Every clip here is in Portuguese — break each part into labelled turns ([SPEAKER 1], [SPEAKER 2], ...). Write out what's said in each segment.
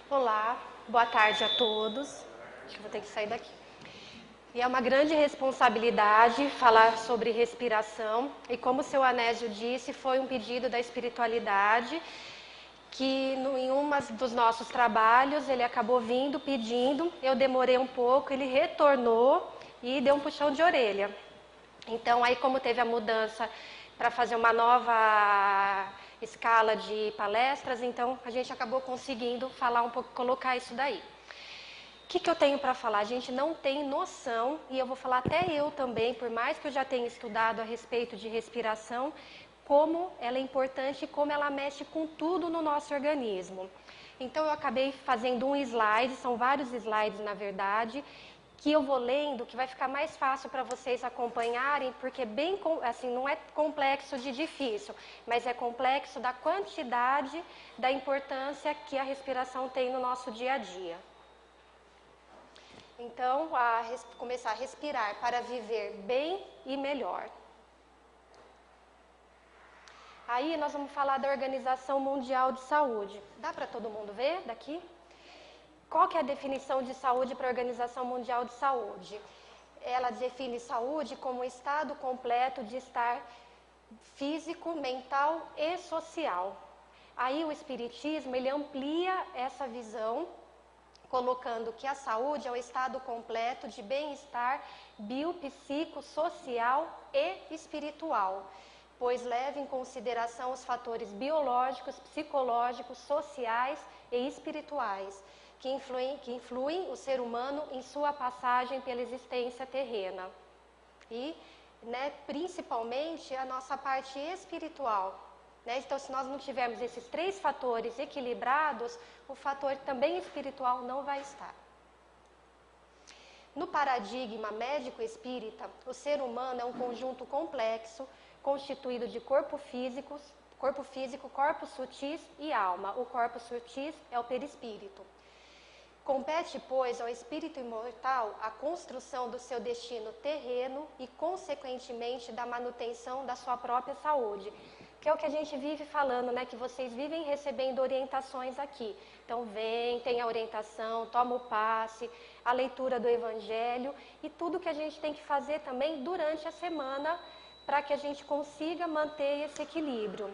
[SPEAKER 1] Olá, boa tarde a todos. Acho que eu vou ter que sair daqui. E é uma grande responsabilidade falar sobre respiração. E como o seu Anésio disse, foi um pedido da espiritualidade que em um dos nossos trabalhos ele acabou vindo pedindo. Eu demorei um pouco, ele retornou e deu um puxão de orelha. Então, aí como teve a mudança para fazer uma nova escala de palestras, então a gente acabou conseguindo falar um pouco, colocar isso daí. O que eu tenho para falar? A gente não tem noção, e eu vou falar até eu também, por mais que eu já tenha estudado a respeito de respiração, como ela é importante e como ela mexe com tudo no nosso organismo. Então eu acabei fazendo um slide, são vários slides na verdade, que eu vou lendo, que vai ficar mais fácil para vocês acompanharem, porque bem assim, não é complexo de difícil, mas é complexo da quantidade, da importância que a respiração tem no nosso dia a dia. Então, começar a respirar para viver bem e melhor. Aí nós vamos falar da Organização Mundial de Saúde. Dá para todo mundo ver daqui? Qual que é a definição de saúde para a Organização Mundial de Saúde? Ela define saúde como um estado completo de estar físico, mental e social. Aí o Espiritismo, ele amplia essa visão, colocando que a saúde é o estado completo de bem-estar biopsicossocial e espiritual, pois leva em consideração os fatores biológicos, psicológicos, sociais e espirituais, que influem o ser humano em sua passagem pela existência terrena. E, principalmente, a nossa parte espiritual. Então, se nós não tivermos esses 3 fatores equilibrados, o fator também espiritual não vai estar. No paradigma médico-espírita, o ser humano é um conjunto complexo, constituído de corpo físico, corpos sutis e alma. O corpo sutis é o perispírito. Compete, pois, ao espírito imortal a construção do seu destino terreno e, consequentemente, da manutenção da sua própria saúde. Que é o que a gente vive falando, que vocês vivem recebendo orientações aqui. Então, tem a orientação, toma o passe, a leitura do Evangelho e tudo que a gente tem que fazer também durante a semana para que a gente consiga manter esse equilíbrio.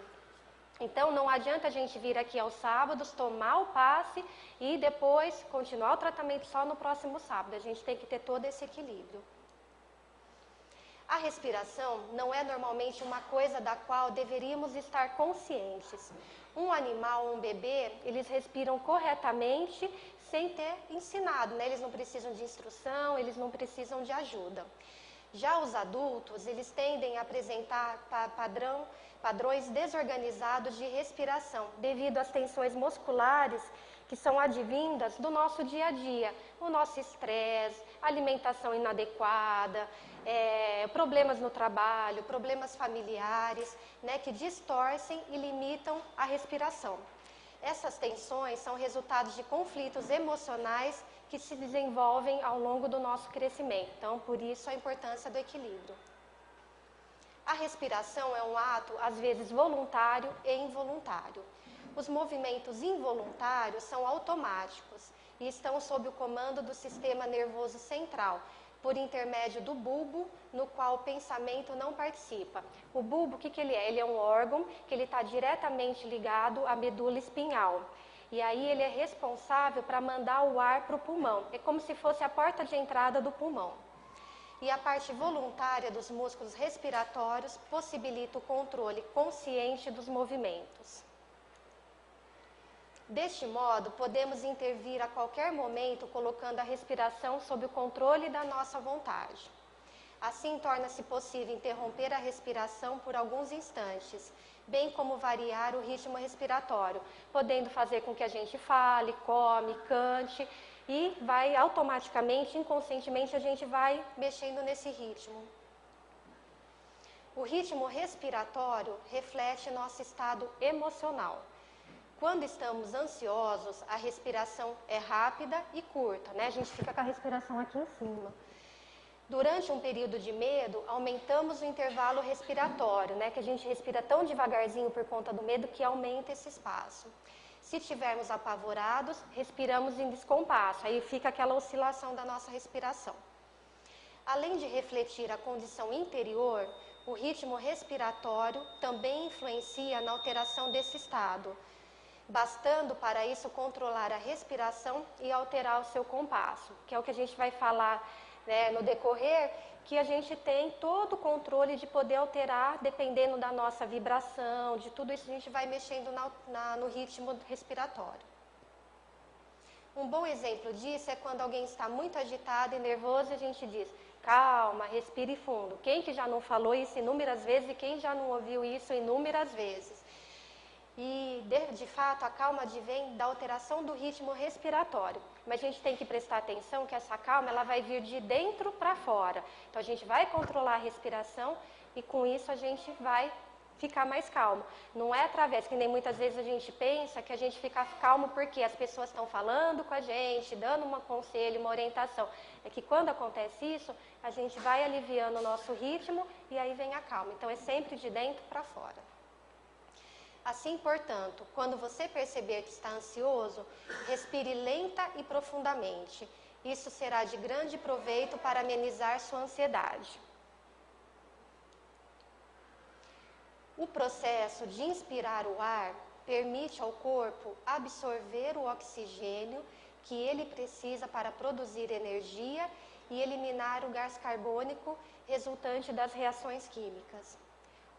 [SPEAKER 1] Então, não adianta a gente vir aqui aos sábados, tomar o passe e depois continuar o tratamento só no próximo sábado. A gente tem que ter todo esse equilíbrio. A respiração não é normalmente uma coisa da qual deveríamos estar conscientes. Um animal, um bebê, eles respiram corretamente sem ter ensinado, Eles não precisam de instrução, eles não precisam de ajuda. Já os adultos, eles tendem a apresentar padrões desorganizados de respiração, devido às tensões musculares que são advindas do nosso dia a dia, o nosso estresse, alimentação inadequada, problemas no trabalho, problemas familiares, que distorcem e limitam a respiração. Essas tensões são resultados de conflitos emocionais que se desenvolvem ao longo do nosso crescimento. Então, por isso a importância do equilíbrio. A respiração é um ato, às vezes, voluntário e involuntário. Os movimentos involuntários são automáticos e estão sob o comando do sistema nervoso central, por intermédio do bulbo, no qual o pensamento não participa. O bulbo, o que ele é? Ele é um órgão que está diretamente ligado à medula espinhal. E aí ele é responsável para mandar o ar para o pulmão. É como se fosse a porta de entrada do pulmão. E a parte voluntária dos músculos respiratórios possibilita o controle consciente dos movimentos. Deste modo, podemos intervir a qualquer momento colocando a respiração sob o controle da nossa vontade. Assim, torna-se possível interromper a respiração por alguns instantes, bem como variar o ritmo respiratório, podendo fazer com que a gente fale, come, cante e vai automaticamente, inconscientemente, a gente vai mexendo nesse ritmo. O ritmo respiratório reflete nosso estado emocional. Quando estamos ansiosos, a respiração é rápida e curta, A gente fica com a respiração aqui em cima. Durante um período de medo, aumentamos o intervalo respiratório, Que a gente respira tão devagarzinho por conta do medo que aumenta esse espaço. Se tivermos apavorados, respiramos em descompasso, aí fica aquela oscilação da nossa respiração. Além de refletir a condição interior, o ritmo respiratório também influencia na alteração desse estado, bastando para isso controlar a respiração e alterar o seu compasso, que é o que a gente vai falar, né, no decorrer, que a gente tem todo o controle de poder alterar, dependendo da nossa vibração, de tudo isso a gente vai mexendo no ritmo respiratório. Um bom exemplo disso é quando alguém está muito agitado e nervoso e a gente diz, calma, respire fundo. Quem que já não falou isso inúmeras vezes e quem já não ouviu isso inúmeras vezes? E, de fato, a calma advém da alteração do ritmo respiratório. Mas a gente tem que prestar atenção que essa calma ela vai vir de dentro para fora. Então, a gente vai controlar a respiração e, com isso, a gente vai ficar mais calmo. Não é através, que nem muitas vezes a gente pensa que a gente fica calmo porque as pessoas estão falando com a gente, dando um conselho, uma orientação. É que quando acontece isso, a gente vai aliviando o nosso ritmo e aí vem a calma. Então, é sempre de dentro para fora. Assim, portanto, quando você perceber que está ansioso, respire lenta e profundamente. Isso será de grande proveito para amenizar sua ansiedade. O processo de inspirar o ar permite ao corpo absorver o oxigênio que ele precisa para produzir energia e eliminar o gás carbônico resultante das reações químicas.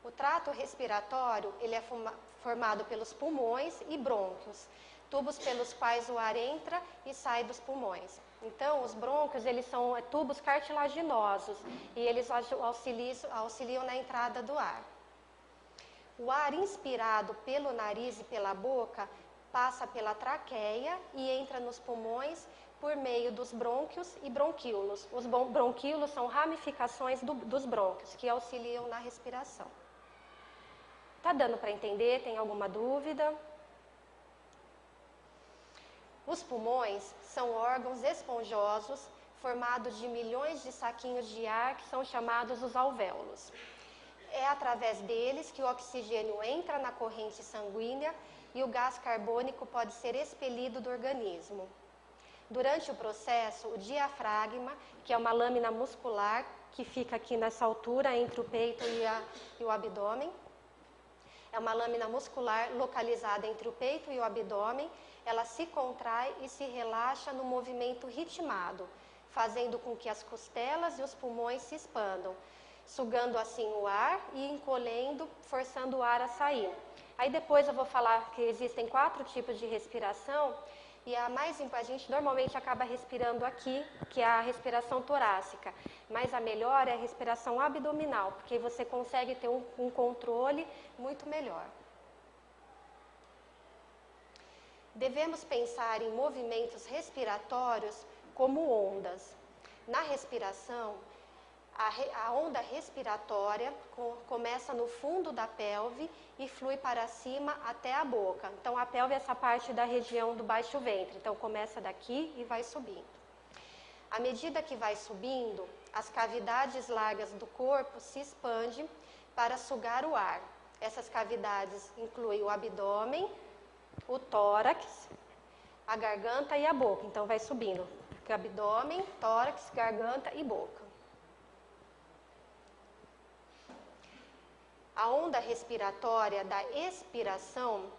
[SPEAKER 1] O trato respiratório ele é formado pelos pulmões e brônquios, tubos pelos quais o ar entra e sai dos pulmões. Então, os brônquios eles são tubos cartilaginosos e eles auxiliam na entrada do ar. O ar inspirado pelo nariz e pela boca passa pela traqueia e entra nos pulmões por meio dos brônquios e bronquíolos. Os bronquíolos são ramificações dos brônquios que auxiliam na respiração. Tá dando para entender? Tem alguma dúvida? Os pulmões são órgãos esponjosos formados de milhões de saquinhos de ar que são chamados os alvéolos. É através deles que o oxigênio entra na corrente sanguínea e o gás carbônico pode ser expelido do organismo. Durante o processo, o diafragma, que é uma lâmina muscular que fica aqui nessa altura entre o peito e o abdômen, é uma lâmina muscular localizada entre o peito e o abdômen, ela se contrai e se relaxa no movimento ritmado, fazendo com que as costelas e os pulmões se expandam, sugando assim o ar e encolhendo, forçando o ar a sair. Aí depois eu vou falar que existem 4 tipos de respiração, e a gente normalmente acaba respirando aqui, que é a respiração torácica, mas a melhor é a respiração abdominal, porque você consegue ter um controle muito melhor. Devemos pensar em movimentos respiratórios como ondas. Na respiração, a onda respiratória começa no fundo da pelve e flui para cima até a boca. Então, a pelve é essa parte da região do baixo ventre. Então, começa daqui e vai subindo. À medida que vai subindo, as cavidades largas do corpo se expandem para sugar o ar. Essas cavidades incluem o abdômen, o tórax, a garganta e a boca. Então, vai subindo. Abdômen, tórax, garganta e boca. A onda respiratória da expiração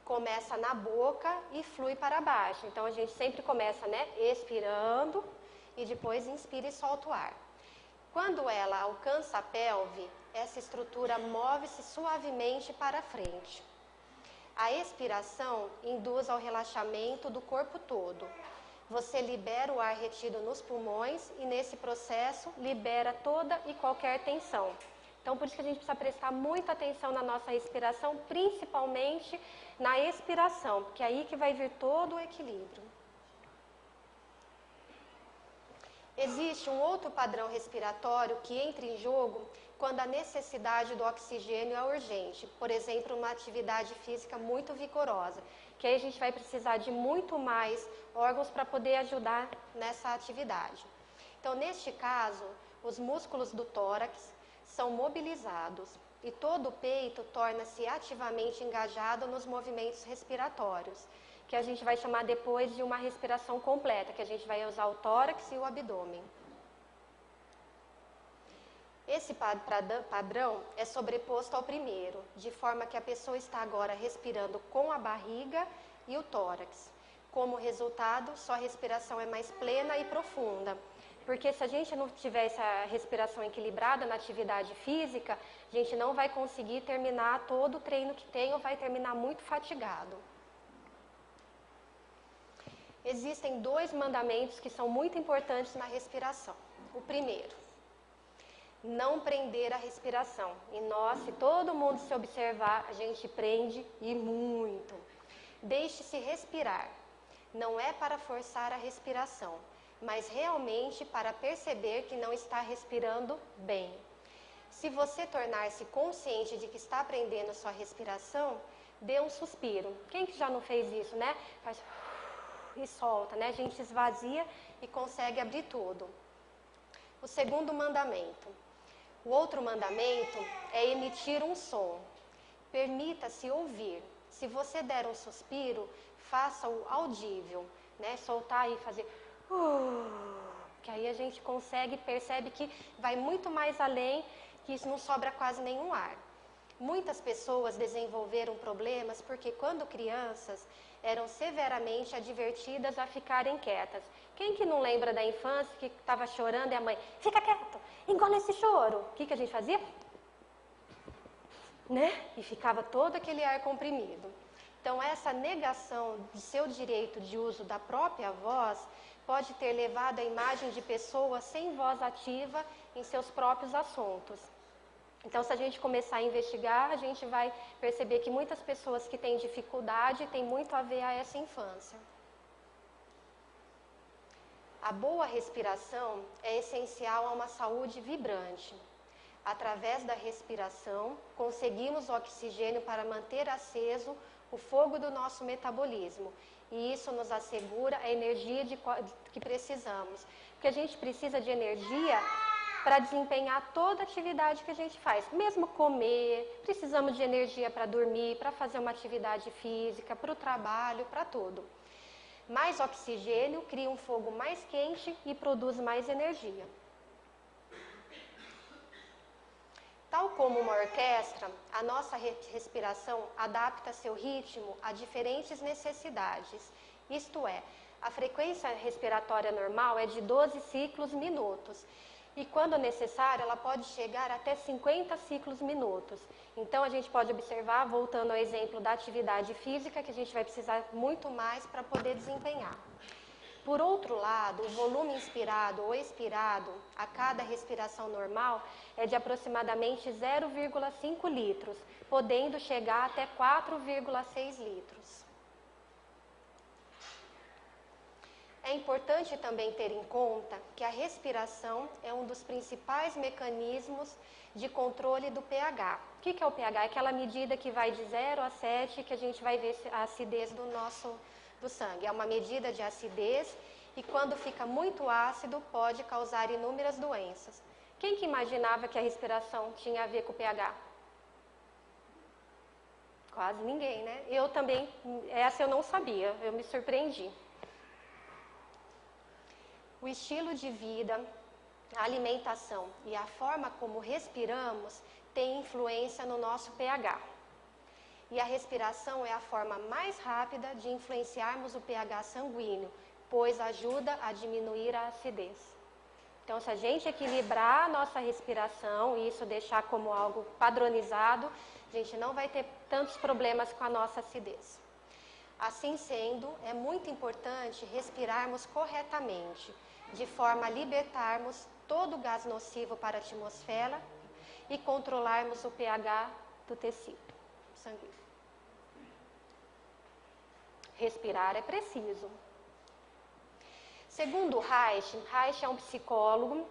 [SPEAKER 1] começa na boca e flui para baixo. Então, a gente sempre começa, né, expirando e depois inspira e solta o ar. Quando ela alcança a pelve, essa estrutura move-se suavemente para frente. A expiração induz ao relaxamento do corpo todo. Você libera o ar retido nos pulmões e, nesse processo, libera toda e qualquer tensão. Então, por isso que a gente precisa prestar muita atenção na nossa respiração, principalmente na expiração, porque é aí que vai vir todo o equilíbrio. Existe um outro padrão respiratório que entra em jogo quando a necessidade do oxigênio é urgente. Por exemplo, uma atividade física muito vigorosa, que aí a gente vai precisar de muito mais órgãos para poder ajudar nessa atividade. Então, neste caso, os músculos do tórax são mobilizados. e todo o peito torna-se ativamente engajado nos movimentos respiratórios, que a gente vai chamar depois de uma respiração completa, que a gente vai usar o tórax e o abdômen. Esse padrão é sobreposto ao primeiro, de forma que a pessoa está agora respirando com a barriga e o tórax. Como resultado, sua respiração é mais plena e profunda. Porque se a gente não tiver essa respiração equilibrada na atividade física, a gente não vai conseguir terminar todo o treino que tem ou vai terminar muito fatigado. Existem 2 mandamentos que são muito importantes na respiração. O primeiro, não prender a respiração. E nós, se todo mundo se observar, a gente prende e muito. Deixe-se respirar. Não é para forçar a respiração, mas realmente para perceber que não está respirando bem. Se você tornar-se consciente de que está prendendo sua respiração, dê um suspiro. Quem que já não fez isso, né? Faz e solta, né? A gente esvazia e consegue abrir tudo. O segundo mandamento. O outro mandamento é emitir um som. Permita-se ouvir. Se você der um suspiro, faça-o audível, né? Soltar e fazer que aí a gente consegue, percebe que vai muito mais além, que isso não sobra quase nenhum ar. Muitas pessoas desenvolveram problemas porque quando crianças eram severamente advertidas a ficarem quietas. Quem que não lembra da infância que estava chorando e a mãe, fica quieto, engole esse choro. O que a gente fazia? Né? E ficava todo aquele ar comprimido. Então essa negação de seu direito de uso da própria voz pode ter levado à imagem de pessoas sem voz ativa em seus próprios assuntos. Então, se a gente começar a investigar, a gente vai perceber que muitas pessoas que têm dificuldade têm muito a ver a essa infância. A boa respiração é essencial a uma saúde vibrante. Através da respiração, conseguimos oxigênio para manter aceso o fogo do nosso metabolismo. E isso nos assegura a energia que precisamos. Porque a gente precisa de energia para desempenhar toda a atividade que a gente faz. Mesmo comer, precisamos de energia para dormir, para fazer uma atividade física, para o trabalho, para tudo. Mais oxigênio cria um fogo mais quente e produz mais energia. Tal como uma orquestra, a nossa respiração adapta seu ritmo a diferentes necessidades. Isto é, a frequência respiratória normal é de 12 ciclos minutos. E quando necessário, ela pode chegar até 50 ciclos minutos. Então, a gente pode observar, voltando ao exemplo da atividade física, que a gente vai precisar muito mais para poder desempenhar. Por outro lado, o volume inspirado ou expirado a cada respiração normal é de aproximadamente 0,5 litros, podendo chegar até 4,6 litros. É importante também ter em conta que a respiração é um dos principais mecanismos de controle do pH. O que é o pH? É aquela medida que vai de 0 a 7, que a gente vai ver a acidez do sangue. É uma medida de acidez e quando fica muito ácido pode causar inúmeras doenças. Quem que imaginava que a respiração tinha a ver com o pH? Quase ninguém, né? Eu também, essa eu não sabia, eu me surpreendi. O estilo de vida, a alimentação e a forma como respiramos tem influência no nosso pH. E a respiração é a forma mais rápida de influenciarmos o pH sanguíneo, pois ajuda a diminuir a acidez. Então, se a gente equilibrar a nossa respiração e isso deixar como algo padronizado, a gente não vai ter tantos problemas com a nossa acidez. Assim sendo, é muito importante respirarmos corretamente, de forma a libertarmos todo o gás nocivo para a atmosfera e controlarmos o pH do tecido sanguíneo. Respirar é preciso. Segundo Reich é um psicólogo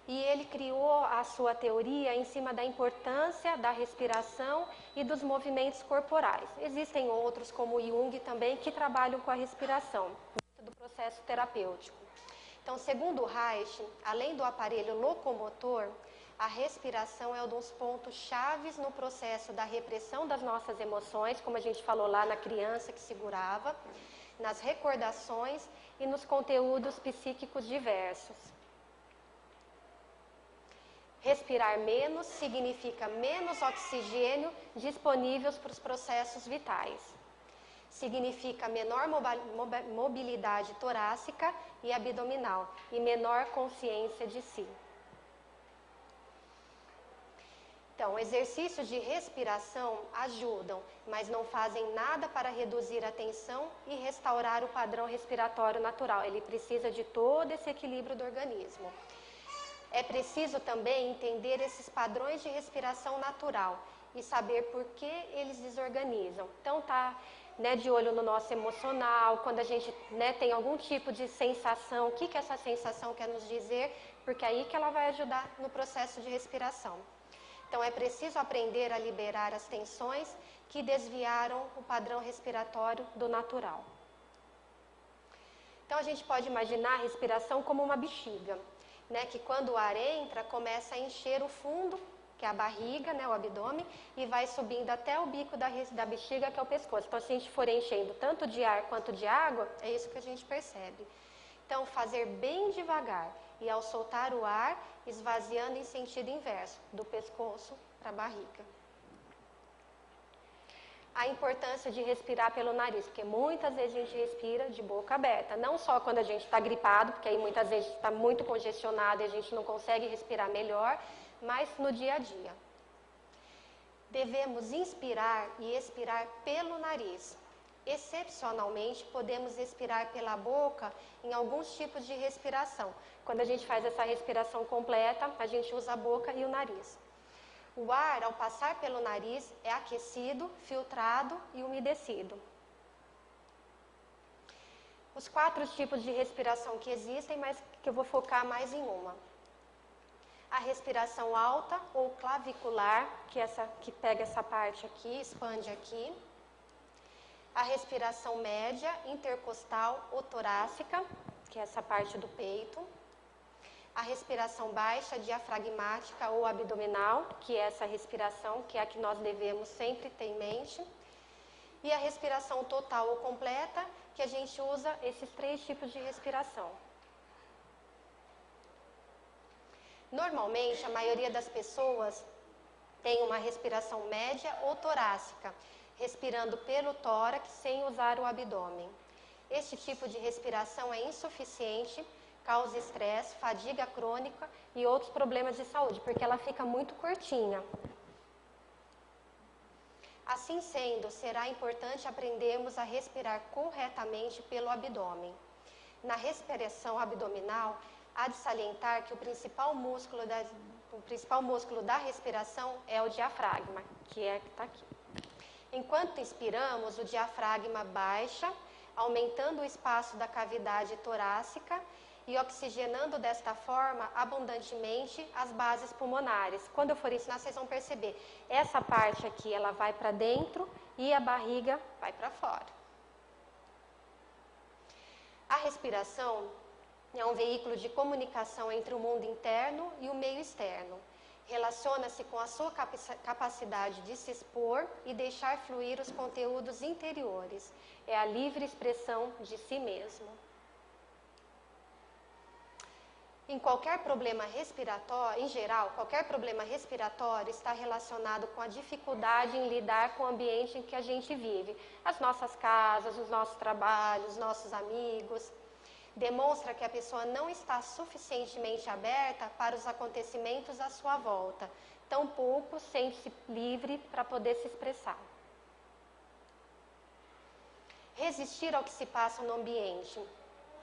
[SPEAKER 1] e ele criou a sua teoria em cima da importância da respiração e dos movimentos corporais. Existem outros, como Jung também, que trabalham com a respiração, dentro do processo terapêutico. Então, segundo Reich, além do aparelho locomotor, A respiração é um dos pontos chaves no processo da repressão das nossas emoções, como a gente falou lá na criança que segurava, nas recordações e nos conteúdos psíquicos diversos. Respirar menos significa menos oxigênio disponível para os processos vitais. Significa menor mobilidade torácica e abdominal e menor consciência de si. Então, exercícios de respiração ajudam, mas não fazem nada para reduzir a tensão e restaurar o padrão respiratório natural. Ele precisa de todo esse equilíbrio do organismo. É preciso também entender esses padrões de respiração natural e saber por que eles desorganizam. Então, de olho no nosso emocional, quando a gente tem algum tipo de sensação, o que essa sensação quer nos dizer, porque é aí que ela vai ajudar no processo de respiração. Então, é preciso aprender a liberar as tensões que desviaram o padrão respiratório do natural. Então, a gente pode imaginar a respiração como uma bexiga, que quando o ar entra, começa a encher o fundo, que é a barriga, o abdômen, e vai subindo até o bico da bexiga, que é o pescoço. Então, se a gente for enchendo tanto de ar quanto de água, é isso que a gente percebe. Então, fazer bem devagar e ao soltar o ar, esvaziando em sentido inverso, do pescoço para a barriga. A importância de respirar pelo nariz, porque muitas vezes a gente respira de boca aberta, não só quando a gente está gripado, porque aí muitas vezes está muito congestionado e a gente não consegue respirar melhor, mas no dia a dia. Devemos inspirar e expirar pelo nariz. Excepcionalmente, podemos expirar pela boca em alguns tipos de respiração. Quando a gente faz essa respiração completa, a gente usa a boca e o nariz. O ar, ao passar pelo nariz, é aquecido, filtrado e umedecido. Os 4 tipos de respiração que existem, mas que eu vou focar mais em uma. A respiração alta ou clavicular, que pega essa parte aqui, expande aqui. A respiração média, intercostal ou torácica, que é essa parte do peito. A respiração baixa, diafragmática ou abdominal, que é essa respiração, que é a que nós devemos sempre ter em mente. E a respiração total ou completa, que a gente usa esses 3 tipos de respiração. Normalmente, a maioria das pessoas tem uma respiração média ou torácica, respirando pelo tórax sem usar o abdômen. Este tipo de respiração é insuficiente, causa estresse, fadiga crônica e outros problemas de saúde, porque ela fica muito curtinha. Assim sendo, será importante aprendermos a respirar corretamente pelo abdômen. Na respiração abdominal, há de salientar que o principal músculo da respiração é o diafragma, que está aqui. Enquanto inspiramos, o diafragma baixa, aumentando o espaço da cavidade torácica e oxigenando desta forma abundantemente as bases pulmonares. Quando eu for ensinar, vocês vão perceber. Essa parte aqui, ela vai para dentro e a barriga vai para fora. A respiração é um veículo de comunicação entre o mundo interno e o meio externo. Relaciona-se com a sua capacidade de se expor e deixar fluir os conteúdos interiores. É a livre expressão de si mesmo. Em qualquer problema respiratório, em geral, qualquer problema respiratório está relacionado com a dificuldade em lidar com o ambiente em que a gente vive. As nossas casas, os nossos trabalhos, os nossos amigos. Demonstra que a pessoa não está suficientemente aberta para os acontecimentos à sua volta. Tampouco sente-se livre para poder se expressar. Resistir ao que se passa no ambiente,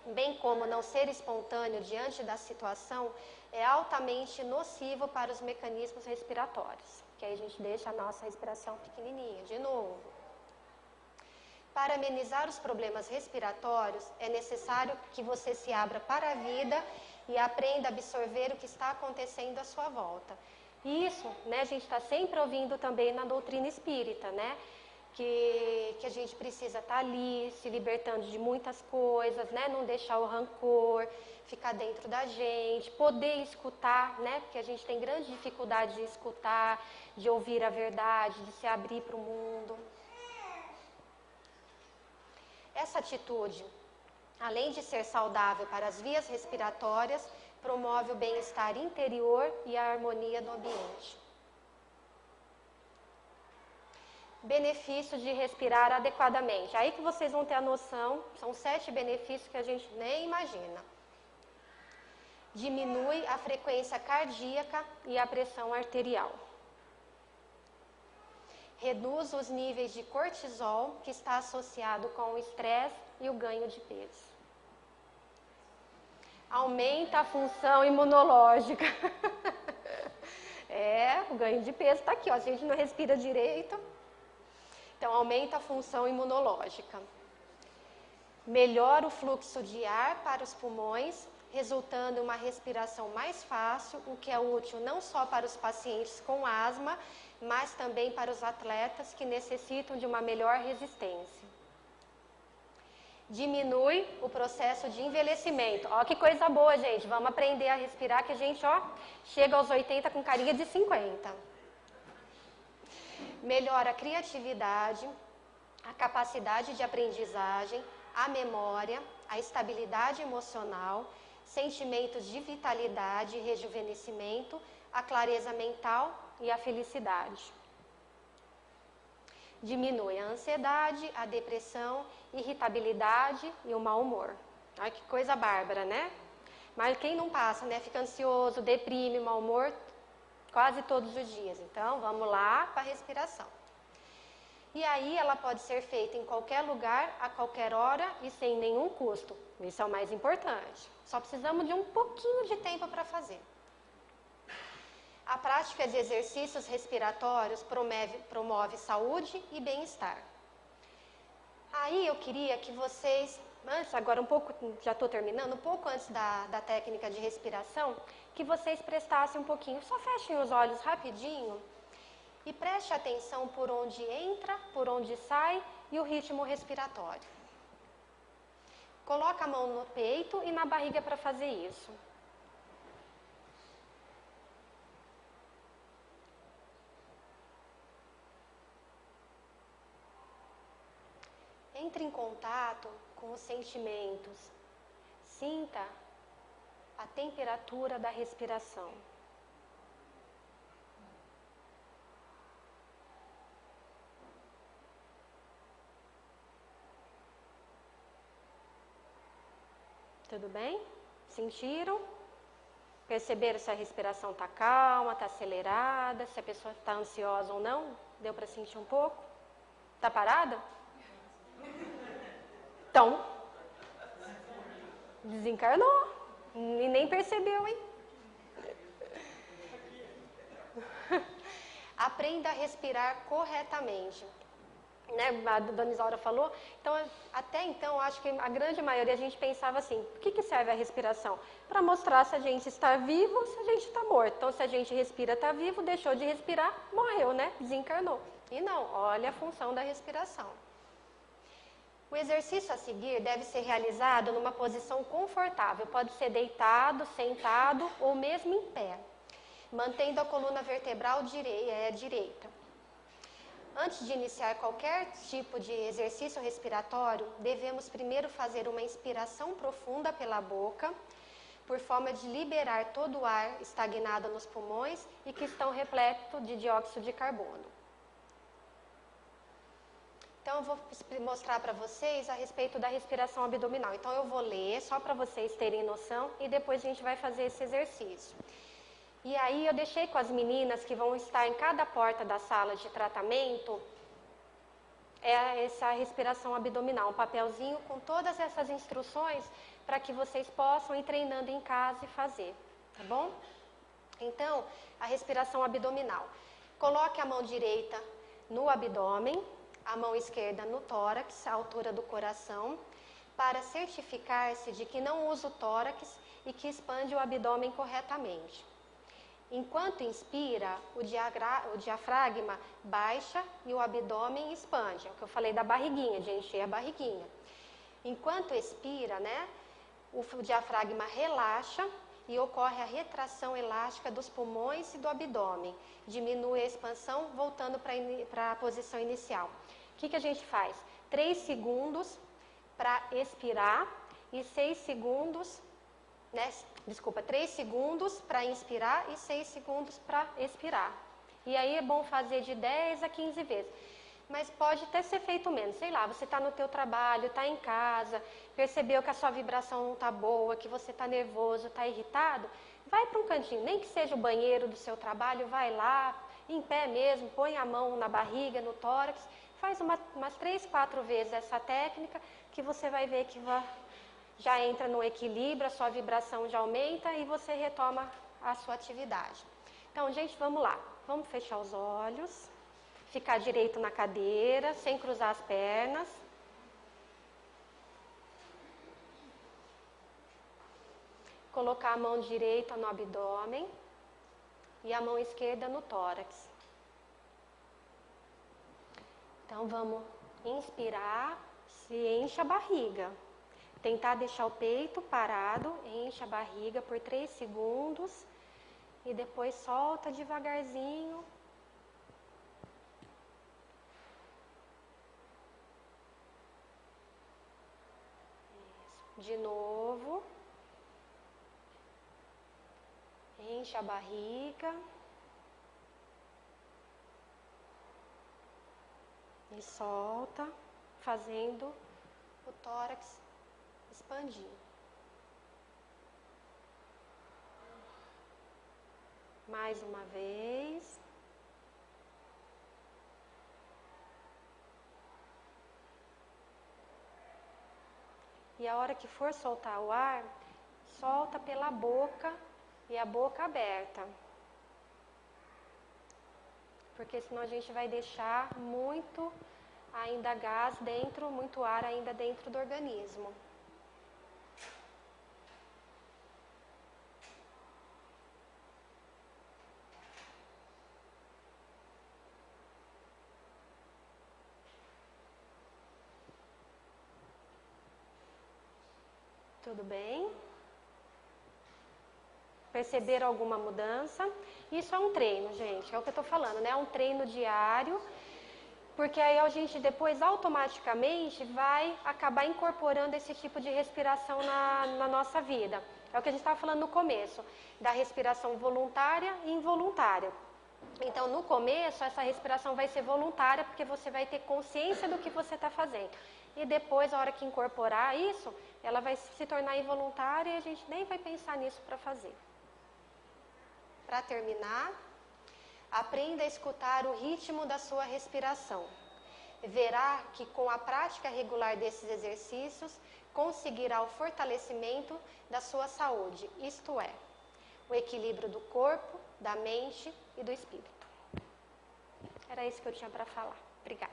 [SPEAKER 1] bem como não ser espontâneo diante da situação, é altamente nocivo para os mecanismos respiratórios. Que aí a gente deixa a nossa respiração pequenininha, de novo. Para amenizar os problemas respiratórios, é necessário que você se abra para a vida e aprenda a absorver o que está acontecendo à sua volta. Isso, a gente está sempre ouvindo também na doutrina espírita, que a gente precisa estar ali, se libertando de muitas coisas, né? Não deixar o rancor ficar dentro da gente, poder escutar, né? Porque a gente tem grande dificuldade de escutar, de ouvir a verdade, de se abrir para o mundo. Essa atitude, além de ser saudável para as vias respiratórias, promove o bem-estar interior e a harmonia do ambiente. Benefícios de respirar adequadamente. Aí que vocês vão ter a noção, são 7 benefícios que a gente nem imagina. Diminui a frequência cardíaca e a pressão arterial. Reduz os níveis de cortisol, que está associado com o estresse e o ganho de peso. Aumenta a função imunológica. O ganho de peso está aqui, ó. A gente não respira direito. Então, aumenta a função imunológica. Melhora o fluxo de ar para os pulmões, resultando em uma respiração mais fácil, o que é útil não só para os pacientes com asma, mas também para os atletas que necessitam de uma melhor resistência. Diminui o processo de envelhecimento. Ó, que coisa boa, gente. Vamos aprender a respirar, que a gente, chega aos 80 com carinha de 50. Melhora a criatividade, a capacidade de aprendizagem, a memória, a estabilidade emocional, sentimentos de vitalidade e rejuvenescimento, a clareza mental e a felicidade. Diminui a ansiedade, a depressão, irritabilidade e o mau humor. Olha que coisa bárbara, né? Mas quem não passa, né? Fica ansioso, deprime, mau humor quase todos os dias. Então, vamos lá para a respiração. E aí, ela pode ser feita em qualquer lugar, a qualquer hora e sem nenhum custo. Isso é o mais importante. Só precisamos de um pouquinho de tempo para fazer. A prática de exercícios respiratórios promove saúde e bem-estar. Aí eu queria que vocês, agora um pouco, já estou terminando, um pouco antes da técnica de respiração, que vocês prestassem um pouquinho, só fechem os olhos rapidinho e preste atenção por onde entra, por onde sai e o ritmo respiratório. Coloca a mão no peito e na barriga para fazer isso. Entre em contato com os sentimentos. Sinta a temperatura da respiração. Tudo bem? Sentiram? Perceberam se a respiração está calma, está acelerada, se a pessoa está ansiosa ou não? Deu para sentir um pouco? Está parada? Então, desencarnou e nem percebeu, hein? Aprenda a respirar corretamente. Né? A dona Isaura falou. Então, até então, acho que a grande maioria a gente pensava assim: o que serve a respiração? Para mostrar se a gente está vivo ou se a gente está morto. Então, se a gente respira, está vivo, deixou de respirar, morreu, né? Desencarnou. E não, olha a função da respiração. O exercício a seguir deve ser realizado numa posição confortável, pode ser deitado, sentado ou mesmo em pé, mantendo a coluna vertebral direita. Antes de iniciar qualquer tipo de exercício respiratório, devemos primeiro fazer uma inspiração profunda pela boca, por forma de liberar todo o ar estagnado nos pulmões e que estão repletos de dióxido de carbono. Então, eu vou mostrar para vocês a respeito da respiração abdominal. Então, eu vou ler, só para vocês terem noção, e depois a gente vai fazer esse exercício. E aí, eu deixei com as meninas que vão estar em cada porta da sala de tratamento, essa respiração abdominal, um papelzinho com todas essas instruções, para que vocês possam ir treinando em casa e fazer, tá bom? Então, a respiração abdominal. Coloque a mão direita no abdômen, a mão esquerda no tórax, à altura do coração, para certificar-se de que não usa o tórax e que expande o abdômen corretamente. Enquanto inspira, o diafragma baixa e o abdômen expande. É o que eu falei da barriguinha, de encher a barriguinha. Enquanto expira, né, o diafragma relaxa e ocorre a retração elástica dos pulmões e do abdômen. Diminui a expansão, voltando para a posição inicial. O que a gente faz? 3 segundos para expirar e 6 segundos, né? Desculpa, 3 segundos para inspirar e 6 segundos para expirar. E aí é bom fazer de 10 a 15 vezes. Mas pode até ser feito menos. Sei lá, você está no teu trabalho, está em casa, percebeu que a sua vibração não está boa, que você está nervoso, está irritado, vai para um cantinho, nem que seja o banheiro do seu trabalho, vai lá, em pé mesmo, põe a mão na barriga, no tórax, faz umas 3, 4 vezes essa técnica, que você vai ver que já entra no equilíbrio, a sua vibração já aumenta e você retoma a sua atividade. Então, gente, vamos lá. Vamos fechar os olhos, ficar direito na cadeira, sem cruzar as pernas. Colocar a mão direita no abdômen e a mão esquerda no tórax. Então, vamos inspirar, se enche a barriga. Tentar deixar o peito parado, enche a barriga por 3 segundos e depois solta devagarzinho. Isso. De novo. Enche a barriga. E solta, fazendo o tórax expandir. Mais uma vez. E a hora que for soltar o ar, solta pela boca e a boca aberta. Porque senão a gente vai deixar muito ainda gás dentro, muito ar ainda dentro do organismo. Tudo bem? Perceberam alguma mudança? Isso é um treino, gente, é o que eu estou falando, né? É um treino diário, porque aí a gente depois automaticamente vai acabar incorporando esse tipo de respiração na nossa vida. É o que a gente estava falando no começo, da respiração voluntária e involuntária. Então, no começo, essa respiração vai ser voluntária, porque você vai ter consciência do que você está fazendo. E depois, a hora que incorporar isso, ela vai se tornar involuntária e a gente nem vai pensar nisso para fazer. Para terminar, aprenda a escutar o ritmo da sua respiração. Verá que com a prática regular desses exercícios, conseguirá o fortalecimento da sua saúde, isto é, o equilíbrio do corpo, da mente e do espírito. Era isso que eu tinha para falar. Obrigada.